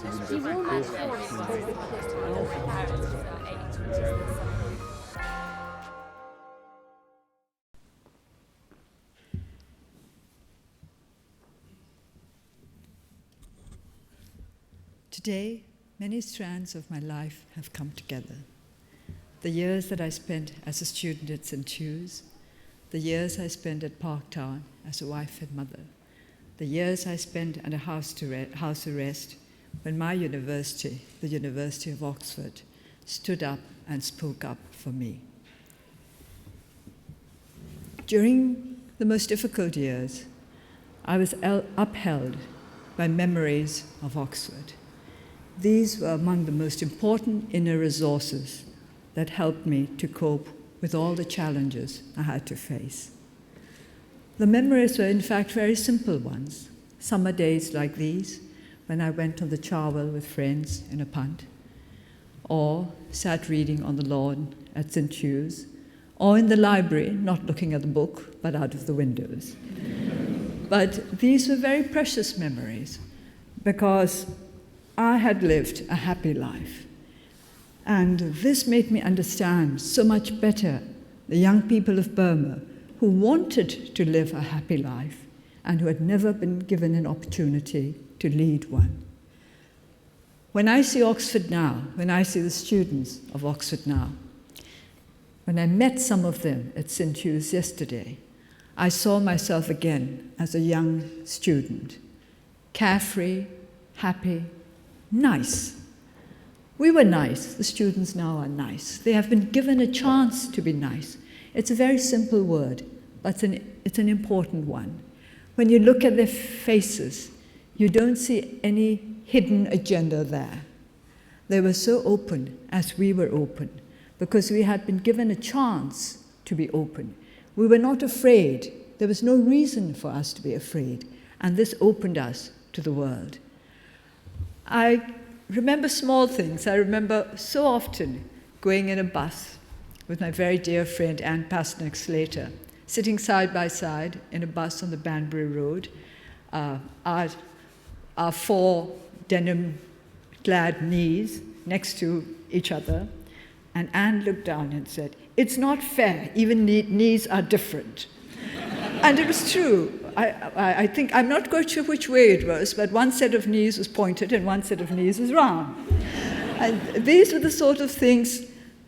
You will not fall. Today, many strands of my life have come together. The years that I spent as a student at St. Hugh's, the years I spent at Parktown as a wife and mother, the years I spent under house arrest when my university, the University of Oxford, stood up and spoke up for me. During the most difficult years, I was upheld by memories of Oxford. These were among the most important inner resources that helped me to cope with all the challenges I had to face. The memories were in fact very simple ones. Summer days like these, when I went on the charwell with friends in a punt, or sat reading on the lawn at St. Hugh's, or in the library, not looking at the book, but out of the windows. But these were very precious memories, because I had lived a happy life. And this made me understand so much better the young people of Burma who wanted to live a happy life and who had never been given an opportunity to lead one. When I see Oxford now, when I see the students of Oxford now, when I met some of them at St. Hugh's yesterday, I saw myself again as a young student, carefree, happy, nice. We were nice. The students now are nice. They have been given a chance to be nice. It's a very simple word, but it's an important one. When you look at their faces, you don't see any hidden agenda there. They were so open as we were open, because we had been given a chance to be open. We were not afraid. There was no reason for us to be afraid, and this opened us to the world. I remember small things. I remember so often going in a bus with my very dear friend Anne Pasnick Slater, sitting side by side in a bus on the Banbury Road, our four denim-clad knees next to each other, and Anne looked down and said, "It's not fair, even knees are different." And it was true. I think, I'm not quite sure which way it was, but one set of knees was pointed and one set of knees was round. And these were the sort of things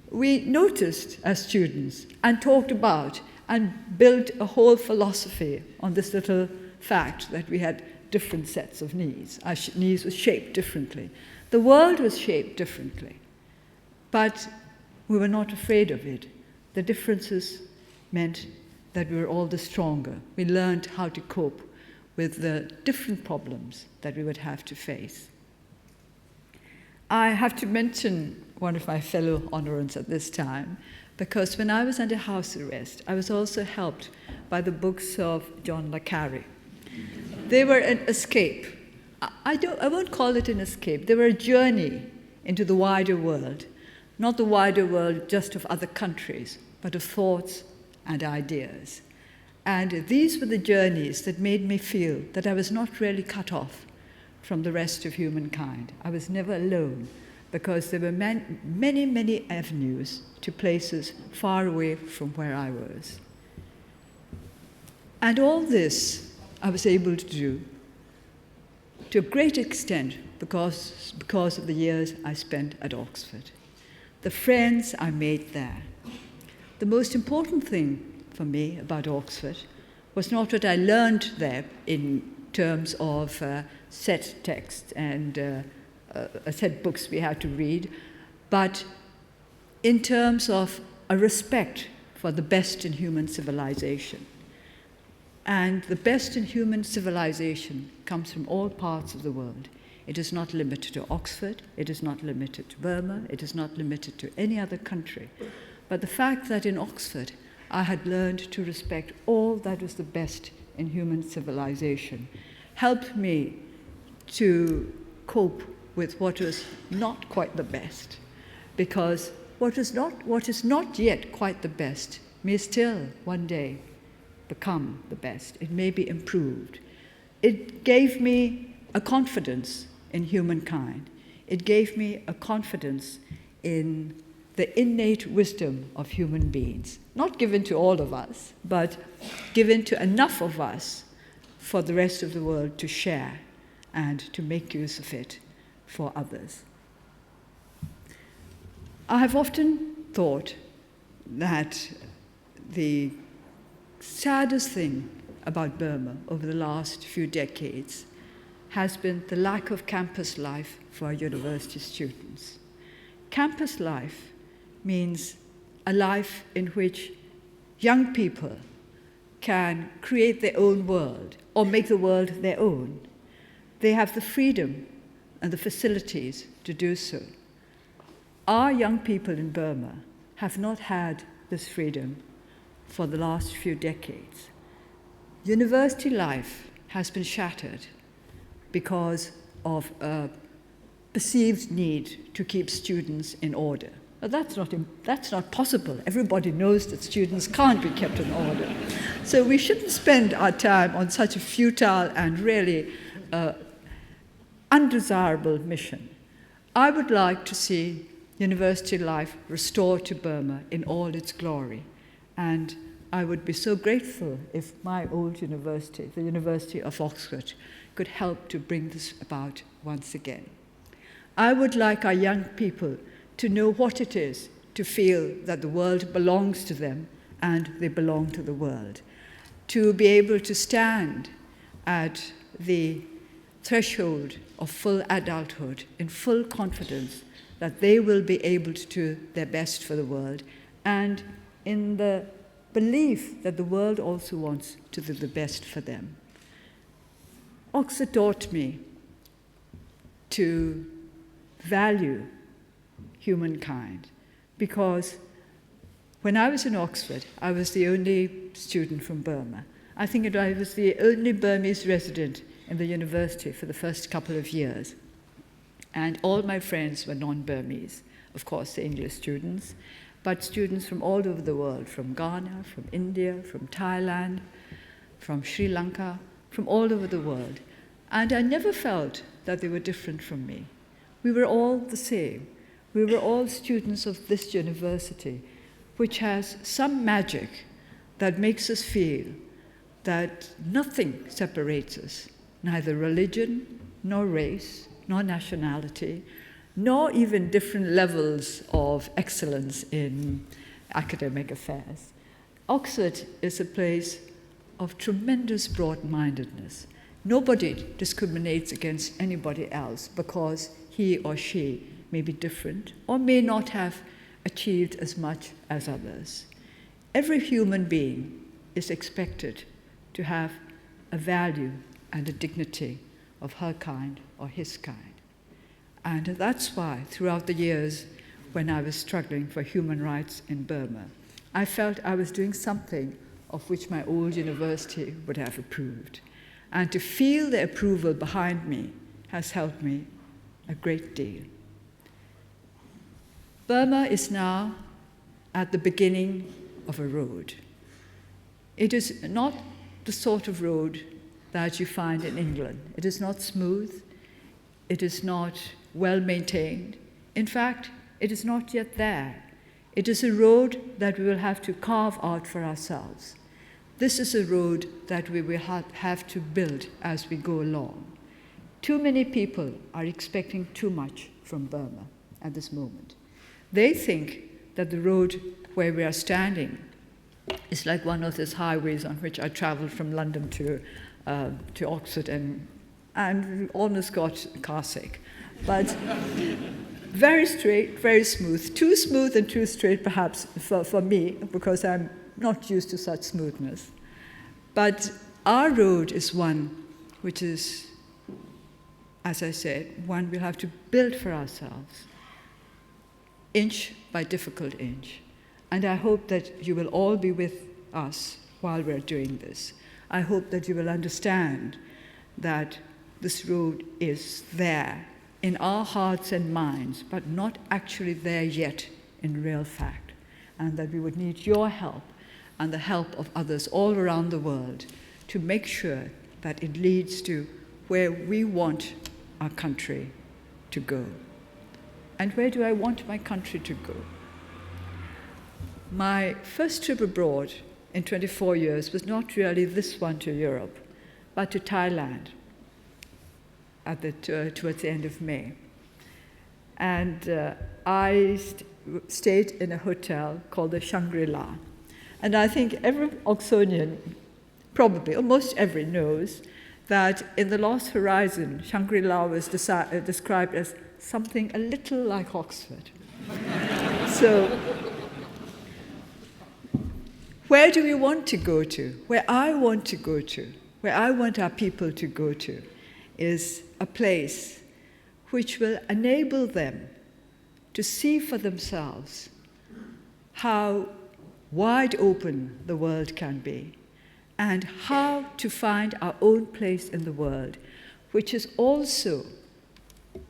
we noticed as students and talked about and built a whole philosophy on this little fact that we had different sets of knees. Our knees were shaped differently. The world was shaped differently, but we were not afraid of it. The differences meant that we were all the stronger. We learned how to cope with the different problems that we would have to face. I have to mention one of my fellow honorants at this time, because when I was under house arrest, I was also helped by the books of John le Carre. They were an escape. I won't call it an escape. They were a journey into the wider world, not the wider world just of other countries, but of thoughts and ideas. And these were the journeys that made me feel that I was not really cut off from the rest of humankind. I was never alone, because there were many, many avenues to places far away from where I was. And all this I was able to do to a great extent because of the years I spent at Oxford, the friends I made there. The most important thing for me about Oxford was not what I learned there in terms of set texts and set books we had to read, but in terms of a respect for the best in human civilization. And the best in human civilization comes from all parts of the world. It is not limited to Oxford, it is not limited to Burma, it is not limited to any other country. But the fact that in Oxford I had learned to respect all that was the best in human civilization helped me to cope with what was not quite the best, because what is not yet quite the best may still one day become the best. It may be improved. It gave me a confidence in humankind. It gave me a confidence in the innate wisdom of human beings, not given to all of us, but given to enough of us for the rest of the world to share and to make use of it for others. I have often thought that the saddest thing about Burma over the last few decades has been the lack of campus life for our university students. Campus life means a life in which young people can create their own world or make the world their own. They have the freedom and the facilities to do so. Our young people in Burma have not had this freedom for the last few decades. University life has been shattered because of a perceived need to keep students in order. But that's not possible. Everybody knows that students can't be kept in order. So we shouldn't spend our time on such a futile and really undesirable mission. I would like to see university life restored to Burma in all its glory. And I would be so grateful if my old university, the University of Oxford, could help to bring this about once again. I would like our young people to know what it is to feel that the world belongs to them and they belong to the world, to be able to stand at the threshold of full adulthood in full confidence that they will be able to do their best for the world, and in the belief that the world also wants to do the best for them. Oxford taught me to value humankind, because when I was in Oxford, I was the only student from Burma. I think I was the only Burmese resident in the university for the first couple of years. And all my friends were non-Burmese, of course, the English students, but students from all over the world, from Ghana, from India, from Thailand, from Sri Lanka, from all over the world. And I never felt that they were different from me. We were all the same. We were all students of this university, which has some magic that makes us feel that nothing separates us, neither religion, nor race, nor nationality, nor even different levels of excellence in academic affairs. Oxford is a place of tremendous broad-mindedness. Nobody discriminates against anybody else because he or she may be different or may not have achieved as much as others. Every human being is expected to have a value and a dignity of her kind or his kind. And that's why, throughout the years when I was struggling for human rights in Burma, I felt I was doing something of which my old university would have approved. And to feel the approval behind me has helped me a great deal. Burma is now at the beginning of a road. It is not the sort of road that you find in England. It is not smooth. It is not well maintained. In fact, it is not yet there. It is a road that we will have to carve out for ourselves. This is a road that we will have to build as we go along. Too many people are expecting too much from Burma at this moment. They think that the road where we are standing is like one of those highways on which I traveled from London to Oxford and almost got car sick. But very straight, very smooth. Too smooth and too straight, perhaps, for me, because I'm not used to such smoothness. But our road is one which is, as I said, one we'll have to build for ourselves, inch by difficult inch. And I hope that you will all be with us while we're doing this. I hope that you will understand that this road is there in our hearts and minds, but not actually there yet in real fact, and that we would need your help and the help of others all around the world to make sure that it leads to where we want our country to go. And where do I want my country to go? My first trip abroad in 24 years was not really this one to Europe, but to Thailand towards the end of May. And I stayed in a hotel called the Shangri-La. And I think every Oxonian, probably, or most every, knows that in The Lost Horizon, Shangri-La was described as something a little like Oxford. So, where do we want to go to? Where I want to go to, where I want our people to go to, is a place which will enable them to see for themselves how wide open the world can be, and how to find our own place in the world, which is also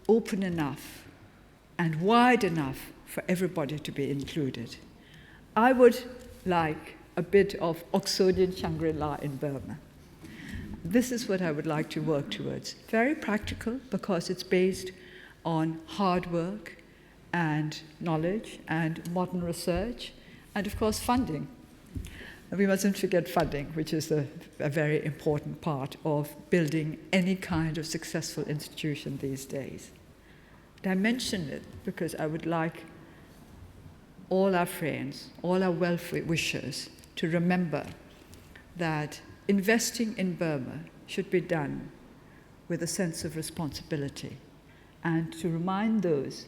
open enough and wide enough for everybody to be included. I would like a bit of Oxonian Shangri-La in Burma. This is what I would like to work towards. Very practical, because it's based on hard work and knowledge and modern research, and of course funding. And we mustn't forget funding, which is a very important part of building any kind of successful institution these days. And I mention it because I would like all our friends, all our well-wishers, to remember that investing in Burma should be done with a sense of responsibility, and to remind those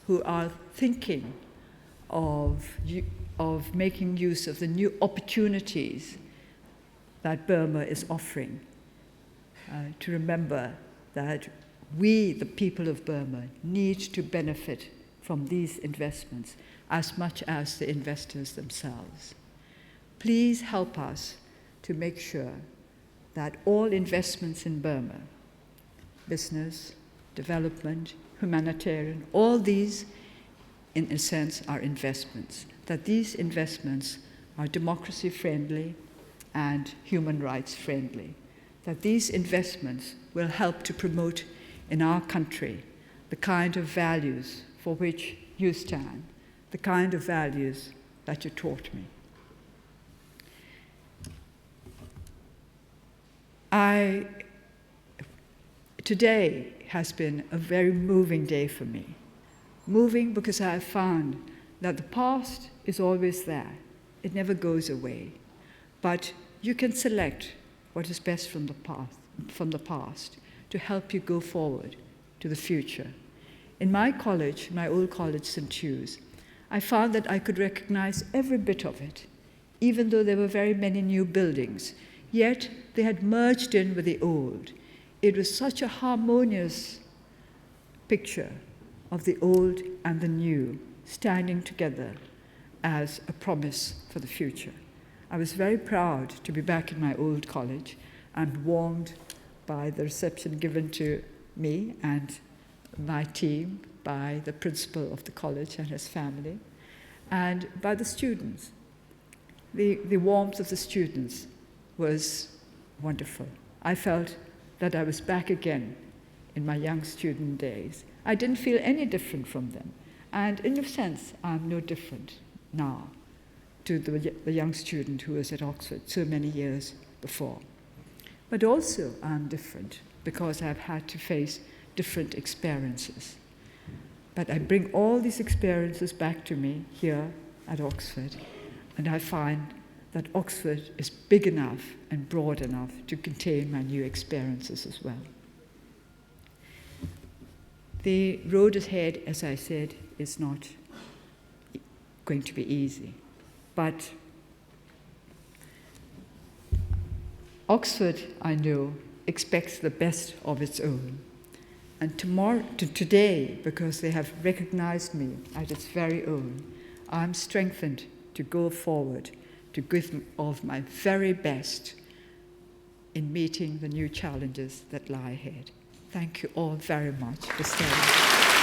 who are thinking of making use of the new opportunities that Burma is offering, to remember that we, the people of Burma, need to benefit from these investments as much as the investors themselves. Please help us to make sure that all investments in Burma, business, development, humanitarian, all these, in a sense, are investments, that these investments are democracy-friendly and human rights-friendly, that these investments will help to promote in our country the kind of values for which you stand, the kind of values that you taught me. Today has been a very moving day for me. Moving because I have found that the past is always there. It never goes away. But you can select what is best from the past to help you go forward to the future. In my college, my old college, St. Hugh's, I found that I could recognize every bit of it, even though there were very many new buildings. Yet they had merged in with the old. It was such a harmonious picture of the old and the new standing together as a promise for the future. I was very proud to be back in my old college and warmed by the reception given to me and my team, by the principal of the college and his family, and by the students. The warmth of the students was wonderful. I felt that I was back again in my young student days. I didn't feel any different from them. And in a sense, I'm no different now to the young student who was at Oxford so many years before. But also I'm different because I've had to face different experiences. But I bring all these experiences back to me here at Oxford, and I find that Oxford is big enough and broad enough to contain my new experiences as well. The road ahead, as I said, is not going to be easy, but Oxford, I know, expects the best of its own. And today, because they have recognized me as its very own, I'm strengthened to go forward, to give of my very best in meeting the new challenges that lie ahead. Thank you all very much for staying.